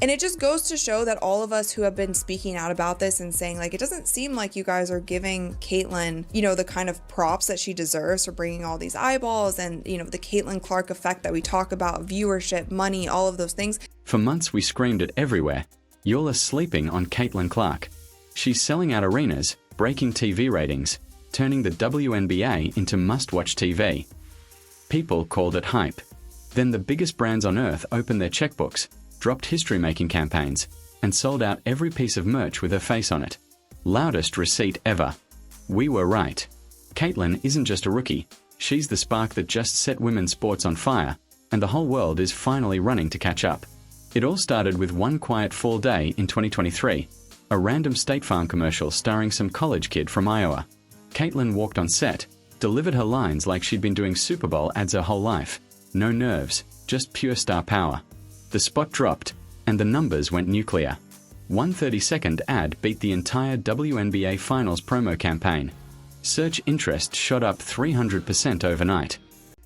And it just goes to show that all of us who have been speaking out about this and saying, like, it doesn't seem like you guys are giving Caitlyn, the kind of props that she deserves for bringing all these eyeballs and, the Caitlyn Clark effect that we talk about, viewership, money, all of those things. For months we screamed it everywhere. You're sleeping on Caitlyn Clark. She's selling out arenas, breaking TV ratings, turning the WNBA into must-watch TV. People called it hype. Then the biggest brands on earth opened their checkbooks, dropped history-making campaigns, and sold out every piece of merch with her face on it. Loudest receipt ever. We were right. Caitlyn isn't just a rookie. She's the spark that just set women's sports on fire, and the whole world is finally running to catch up. It all started with one quiet fall day in 2023, a random State Farm commercial starring some college kid from Iowa. Caitlyn walked on set, delivered her lines like she'd been doing Super Bowl ads her whole life. No nerves, just pure star power. The spot dropped, and the numbers went nuclear. One 30-second ad beat the entire WNBA Finals promo campaign. Search interest shot up 300% overnight.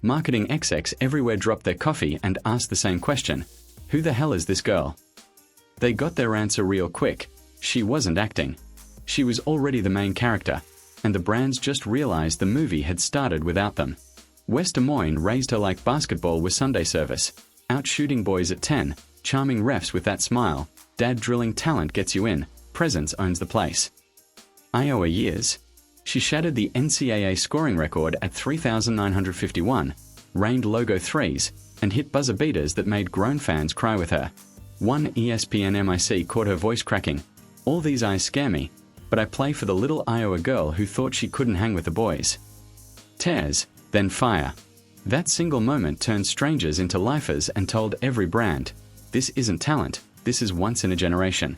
Marketing execs everywhere dropped their coffee and asked the same question. Who the hell is this girl? They got their answer real quick. She wasn't acting. She was already the main character, and the brands just realized the movie had started without them. West Des Moines raised her like basketball was Sunday service. Out shooting boys at 10, charming refs with that smile, dad drilling talent gets you in, presence owns the place. Iowa years. She shattered the NCAA scoring record at 3,951, rained logo threes, and hit buzzer beaters that made grown fans cry with her. One ESPN MIC caught her voice cracking. All these eyes scare me, but I play for the little Iowa girl who thought she couldn't hang with the boys. Tears, then fire. That single moment turned strangers into lifers and told every brand, this isn't talent, this is once in a generation.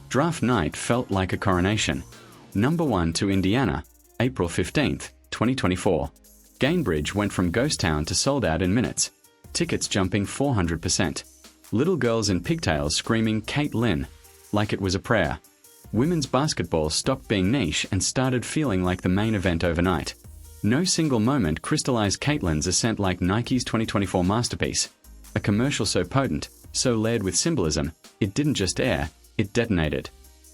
Draft night felt like a coronation. Number 1 to Indiana, April 15th, 2024. Gainbridge went from ghost town to sold out in minutes. Tickets jumping 400%. Little girls in pigtails screaming Caitlyn, like it was a prayer. Women's basketball stopped being niche and started feeling like the main event overnight. No single moment crystallized Caitlyn's ascent like Nike's 2024 masterpiece. A commercial so potent, so layered with symbolism, it didn't just air, it detonated.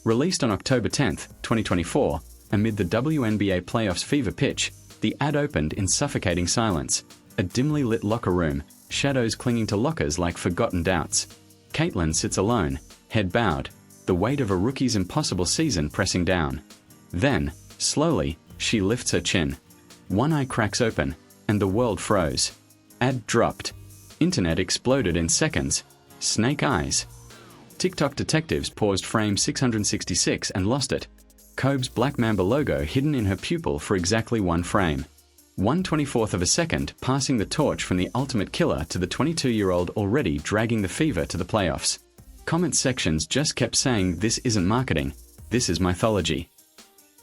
Released on October 10th, 2024, amid the WNBA playoffs fever pitch, the ad opened in suffocating silence. A dimly lit locker room, shadows clinging to lockers like forgotten doubts. Caitlyn sits alone, head bowed, the weight of a rookie's impossible season pressing down. Then, slowly, she lifts her chin. One eye cracks open, and the world froze. Ad dropped. Internet exploded in seconds. Snake eyes. TikTok detectives paused frame 666 and lost it. Kobe's Black Mamba logo hidden in her pupil for exactly one frame. 1/24th of a second passing the torch from the ultimate killer to the 22-year-old already dragging the fever to the playoffs. Comment sections just kept saying this isn't marketing, this is mythology.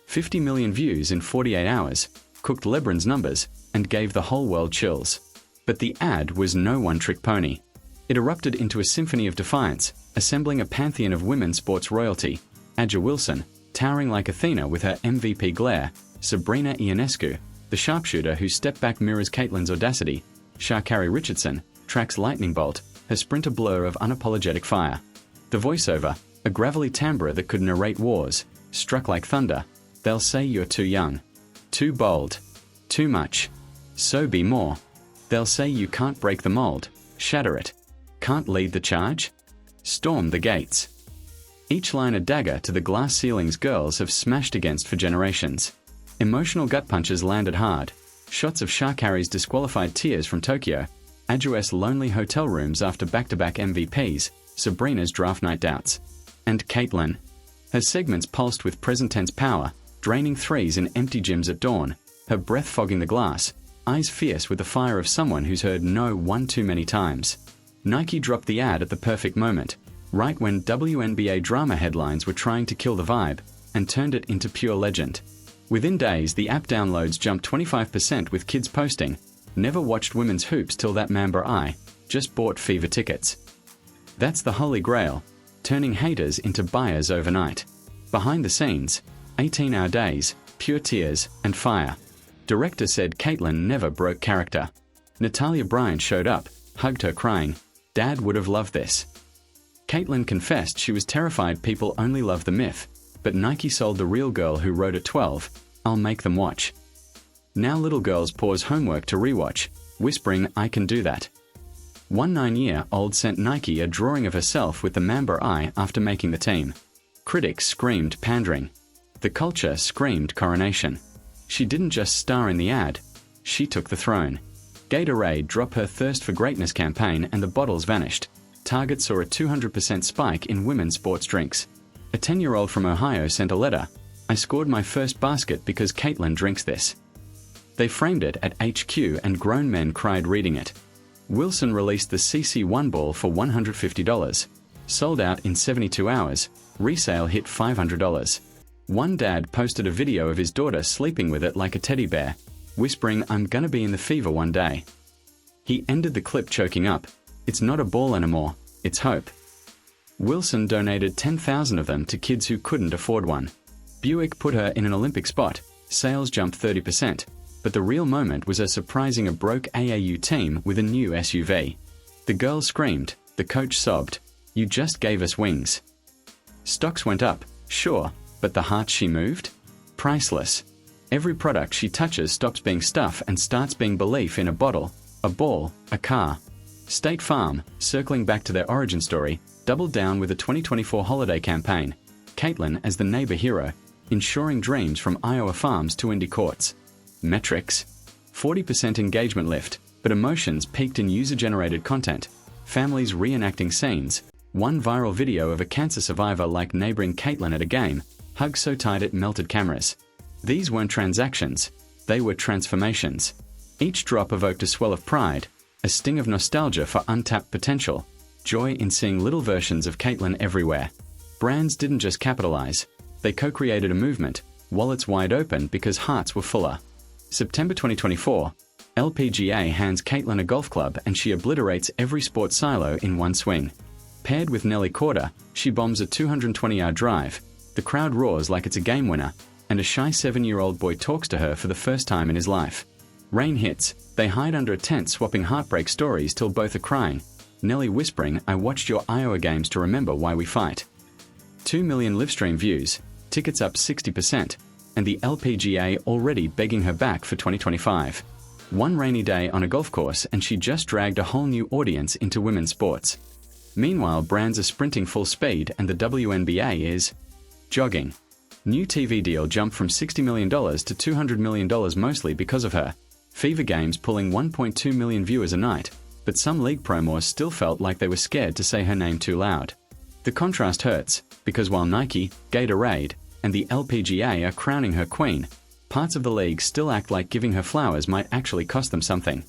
50 million views in 48 hours. Cooked LeBron's numbers, and gave the whole world chills. But the ad was no one-trick pony. It erupted into a symphony of defiance, assembling a pantheon of women's sports royalty. A'ja Wilson, towering like Athena with her MVP glare. Sabrina Ionescu, the sharpshooter whose step-back mirrors Caitlyn's audacity. Sha'Carri Richardson, tracks lightning bolt, her sprinter blur of unapologetic fire. The voiceover, a gravelly timbre that could narrate wars, struck like thunder. They'll say you're too young. Too bold. Too much. So be more. They'll say you can't break the mold. Shatter it. Can't lead the charge? Storm the gates. Each line a dagger to the glass ceilings girls have smashed against for generations. Emotional gut punches landed hard. Shots of Sha'Carri's disqualified tears from Tokyo. A'ja's lonely hotel rooms after back-to-back MVPs. Sabrina's draft night doubts. And Caitlyn. Her segments pulsed with present-tense power, draining threes in empty gyms at dawn, her breath fogging the glass, eyes fierce with the fire of someone who's heard no one too many times. Nike dropped the ad at the perfect moment, right when WNBA drama headlines were trying to kill the vibe, and turned it into pure legend. Within days, the app downloads jumped 25% with kids posting, "Never watched women's hoops till that Mamba eye, just bought fever tickets." That's the holy grail, turning haters into buyers overnight. Behind the scenes, 18-hour days, pure tears, and fire. Director said Caitlyn never broke character. Natalia Bryant showed up, hugged her crying, "Dad would have loved this." Caitlyn confessed she was terrified people only love the myth, but Nike sold the real girl who wrote at 12, "I'll make them watch." Now little girls pause homework to rewatch, whispering, "I can do that." One 9-year-old sent Nike a drawing of herself with the Mamba eye after making the team. Critics screamed pandering. The culture screamed coronation. She didn't just star in the ad, she took the throne. Gatorade dropped her Thirst for Greatness campaign and the bottles vanished. Target saw a 200% spike in women's sports drinks. A 10-year-old from Ohio sent a letter, "I scored my first basket because Caitlyn drinks this." They framed it at HQ and grown men cried reading it. Wilson released the CC1 ball for $150. Sold out in 72 hours, resale hit $500. One dad posted a video of his daughter sleeping with it like a teddy bear, whispering, "I'm gonna be in the fever one day." He ended the clip choking up, "It's not a ball anymore, it's hope." Wilson donated 10,000 of them to kids who couldn't afford one. Buick put her in an Olympic spot, sales jumped 30%, but the real moment was her surprising a broke AAU team with a new SUV. The girls screamed, the coach sobbed, "You just gave us wings." Stocks went up, sure, but the hearts she moved? Priceless. Every product she touches stops being stuff and starts being belief in a bottle, a ball, a car. State Farm, circling back to their origin story, doubled down with a 2024 holiday campaign. Caitlyn as the neighbor hero, ensuring dreams from Iowa farms to Indy courts. Metrics: 40% engagement lift, but emotions peaked in user-generated content. Families reenacting scenes. One viral video of a cancer survivor like neighboring Caitlyn at a game, hugged so tight it melted cameras. These weren't transactions, they were transformations. Each drop evoked a swell of pride, a sting of nostalgia for untapped potential, joy in seeing little versions of Caitlyn everywhere. Brands didn't just capitalize, they co-created a movement, wallets wide open because hearts were fuller. September 2024, LPGA hands Caitlyn a golf club and she obliterates every sports silo in one swing. Paired with Nelly Korda, she bombs a 220-yard drive, the crowd roars like it's a game winner, and a shy 7-year-old boy talks to her for the first time in his life. Rain hits, they hide under a tent swapping heartbreak stories till both are crying. Nelly whispering, "I watched your Iowa games to remember why we fight." 2 million livestream views, tickets up 60%, and the LPGA already begging her back for 2025. One rainy day on a golf course and she just dragged a whole new audience into women's sports. Meanwhile, brands are sprinting full speed and the WNBA is jogging. New TV deal jumped from $60 million to $200 million mostly because of her. Fever games pulling 1.2 million viewers a night, but some league promos still felt like they were scared to say her name too loud. The contrast hurts, because while Nike, Gatorade, and the LPGA are crowning her queen, parts of the league still act like giving her flowers might actually cost them something.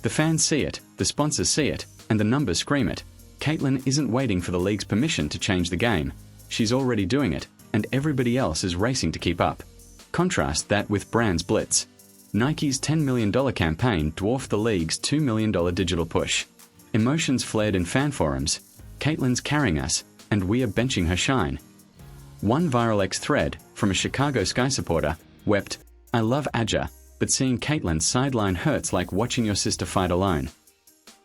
The fans see it, the sponsors see it, and the numbers scream it. Caitlyn isn't waiting for the league's permission to change the game. She's already doing it, and everybody else is racing to keep up. Contrast that with brands blitz. Nike's $10 million campaign dwarfed the league's $2 million digital push. Emotions flared in fan forums. Caitlyn's carrying us, and we are benching her shine. One viral X thread, from a Chicago Sky supporter, wept, "I love Aja, but seeing Caitlyn sideline hurts like watching your sister fight alone."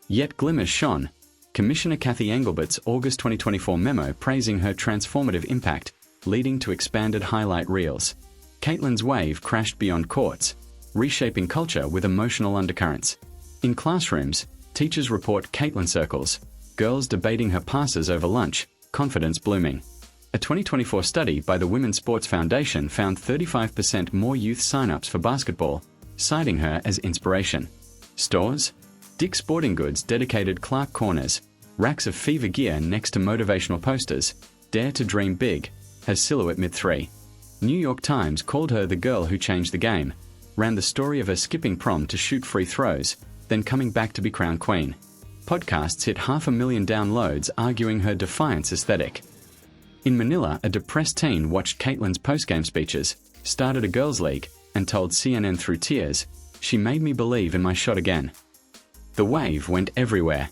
Yet glimmers shone. Commissioner Kathy Engelbert's August 2024 memo praising her transformative impact, leading to expanded highlight reels. Caitlyn's wave crashed beyond courts, reshaping culture with emotional undercurrents. In classrooms, teachers report Caitlyn circles, girls debating her passes over lunch, confidence blooming. A 2024 study by the Women's Sports Foundation found 35% more youth sign-ups for basketball, citing her as inspiration. Stores? Dick's Sporting Goods dedicated Clark corners, racks of Fever gear next to motivational posters, "Dare to dream big," has silhouette mid-3. New York Times called her the girl who changed the game, ran the story of her skipping prom to shoot free throws, then coming back to be crowned queen. Podcasts hit 500,000 downloads arguing her defiance aesthetic. In Manila, a depressed teen watched Caitlyn's post-game speeches, started a girls' league, and told CNN through tears, "She made me believe in my shot again." The wave went everywhere.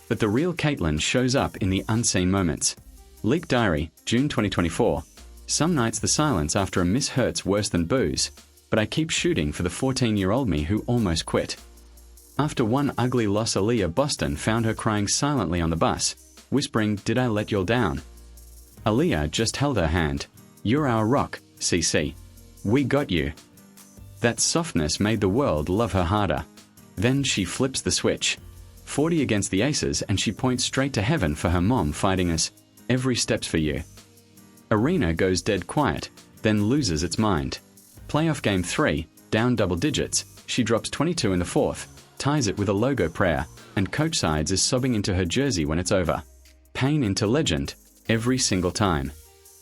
But the real Caitlyn shows up in the unseen moments. Leak Diary, June 2024. "Some nights the silence after a miss hurts worse than booze, but I keep shooting for the 14-year-old me who almost quit." After one ugly loss, Aaliyah Boston found her crying silently on the bus. whispering, "Did I let you down?" Aaliyah just held her hand. "You're our rock, CC. We got you." That softness made the world love her harder. Then she flips the switch. 40 against the Aces, and she points straight to heaven for her mom fighting us. "Every step's for you." Arena goes dead quiet, then loses its mind. Playoff game 3, down double digits, she drops 22 in the fourth, ties it with a logo prayer, and Coach Sides is sobbing into her jersey when it's over. Pain into legend, every single time.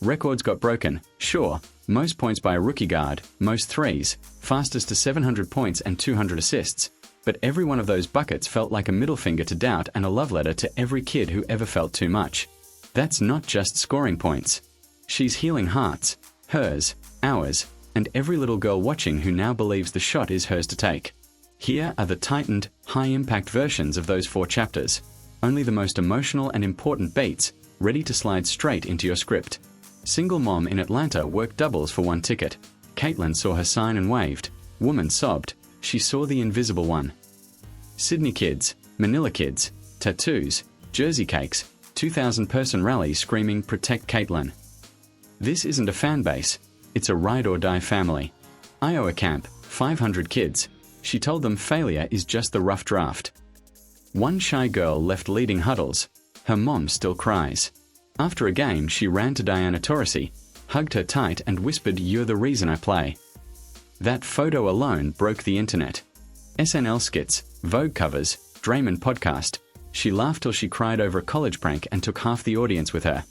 Records got broken, sure, most points by a rookie guard, most threes, fastest to 700 points and 200 assists, but every one of those buckets felt like a middle finger to doubt and a love letter to every kid who ever felt too much. That's not just scoring points. She's healing hearts, hers, ours, and every little girl watching who now believes the shot is hers to take. Here are the tightened, high-impact versions of those 4 chapters. Only the most emotional and important beats, ready to slide straight into your script. Single mom in Atlanta worked doubles for 1 ticket. Caitlyn saw her sign and waved. Woman sobbed. She saw the invisible one. Sydney kids, Manila kids, tattoos, jersey cakes, 2,000-person rally screaming, "Protect Caitlyn." This isn't a fan base. It's a ride-or-die family. Iowa camp, 500 kids. She told them failure is just the rough draft. One shy girl left leading huddles. Her mom still cries. After a game, she ran to Diana Taurasi, hugged her tight and whispered, "You're the reason I play." That photo alone broke the internet. SNL skits, Vogue covers, Draymond podcast. She laughed till she cried over a college prank and took half the audience with her.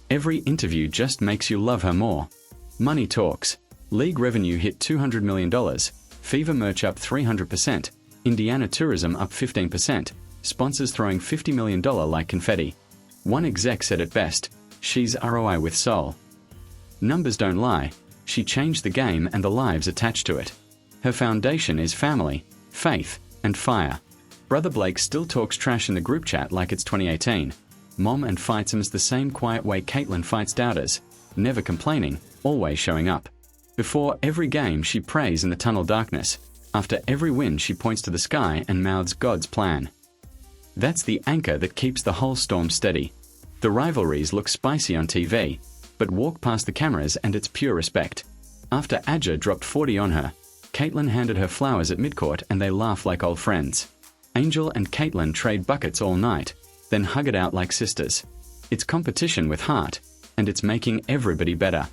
Every interview just makes you love her more. Money talks. League revenue hit $200 million. Fever merch up 300%. Indiana tourism up 15%. Sponsors throwing $50 million like confetti. One exec said it best, "She's ROI with soul." Numbers don't lie. She changed the game and the lives attached to it. Her foundation is family, faith, and fire. Brother Blake still talks trash in the group chat like it's 2018. Mom and fights him the same quiet way Caitlyn fights doubters. Never complaining, always showing up. Before every game, she prays in the tunnel darkness. After every win, she points to the sky and mouths God's plan. That's the anchor that keeps the whole storm steady. The rivalries look spicy on TV, but walk past the cameras and it's pure respect. After Adja dropped 40 on her, Caitlyn handed her flowers at midcourt and they laugh like old friends. Angel and Caitlyn trade buckets all night, then hug it out like sisters. It's competition with heart, and it's making everybody better.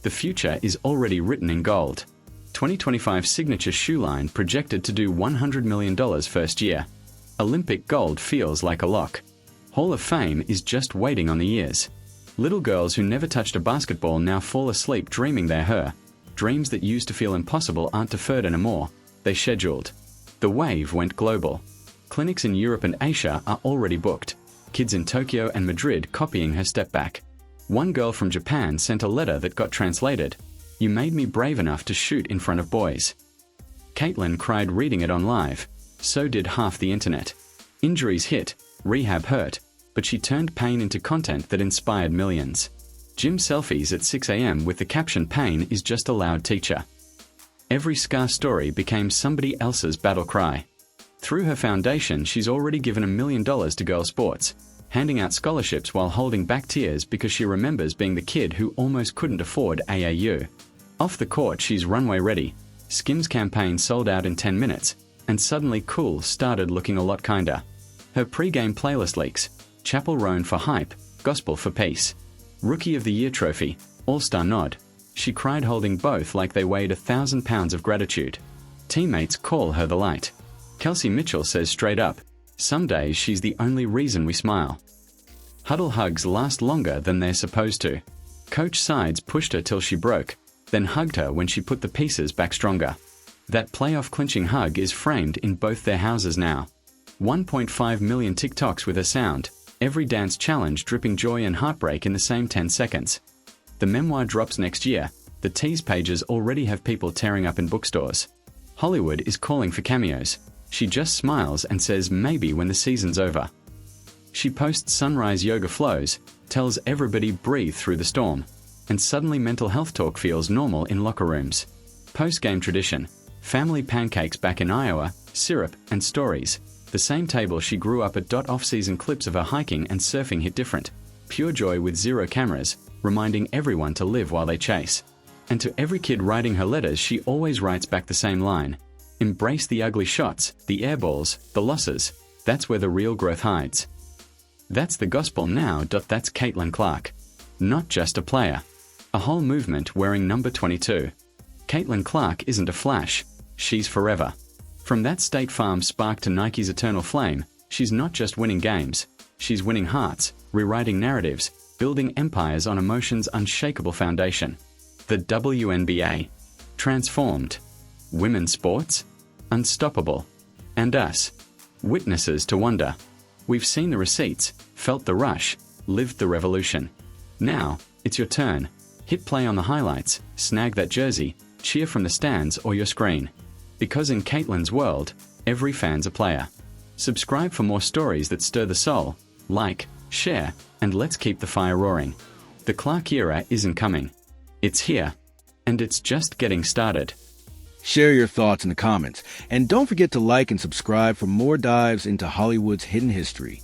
The future is already written in gold. 2025 signature shoe line projected to do $100 million first year. Olympic gold feels like a lock. Hall of Fame is just waiting on the years. Little girls who never touched a basketball now fall asleep dreaming they're her. Dreams that used to feel impossible aren't deferred anymore. They're scheduled. The wave went global. Clinics in Europe and Asia are already booked. Kids in Tokyo and Madrid copying her step back. One girl from Japan sent a letter that got translated. "You made me brave enough to shoot in front of boys." Caitlyn cried reading it on live. So did half the internet. Injuries hit, rehab hurt, but she turned pain into content that inspired millions. Gym selfies at 6 a.m. with the caption, "Pain is just a loud teacher." Every scar story became somebody else's battle cry. Through her foundation, she's already given $1 million to girl sports, handing out scholarships while holding back tears because she remembers being the kid who almost couldn't afford AAU. Off the court, she's runway ready. Skims campaign sold out in 10 minutes, and suddenly Cool started looking a lot kinder. Her pre-game playlist leaks. Chapel Roan for hype, gospel for peace. Rookie of the Year trophy, all-star nod. She cried holding both like they weighed 1,000 pounds of gratitude. Teammates call her the light. Kelsey Mitchell says straight up, "Some days she's the only reason we smile." Huddle hugs last longer than they're supposed to. Coach Sides pushed her till she broke, then hugged her when she put the pieces back stronger. That playoff clinching hug is framed in both their houses now. 1.5 million TikToks with her sound, every dance challenge dripping joy and heartbreak in the same 10 seconds. The memoir drops next year. The tease pages already have people tearing up in bookstores. Hollywood is calling for cameos. She just smiles and says maybe when the season's over. She posts sunrise yoga flows, tells everybody breathe through the storm, and suddenly mental health talk feels normal in locker rooms. Post-game tradition, family pancakes back in Iowa, syrup and stories. The same table she grew up at. Off-season clips of her hiking and surfing hit different. Pure joy with zero cameras, reminding everyone to live while they chase. And to every kid writing her letters, she always writes back the same line. Embrace the ugly shots, the airballs, the losses. That's where the real growth hides. That's the gospel now. That's Caitlyn Clark. Not just a player. A whole movement wearing number 22. Caitlyn Clark isn't a flash. She's forever. From that State Farm spark to Nike's eternal flame, she's not just winning games. She's winning hearts, rewriting narratives, building empires on emotion's unshakable foundation. The WNBA. Transformed. Women's sports. Unstoppable. And us. Witnesses to wonder. We've seen the receipts, felt the rush, lived the revolution. Now, it's your turn. Hit play on the highlights, snag that jersey, cheer from the stands or your screen. Because in Caitlyn's world, every fan's a player. Subscribe for more stories that stir the soul. Like, share, and let's keep the fire roaring. The Clark era isn't coming. It's here. And it's just getting started. Share your thoughts in the comments. And don't forget to like and subscribe for more dives into Hollywood's hidden history.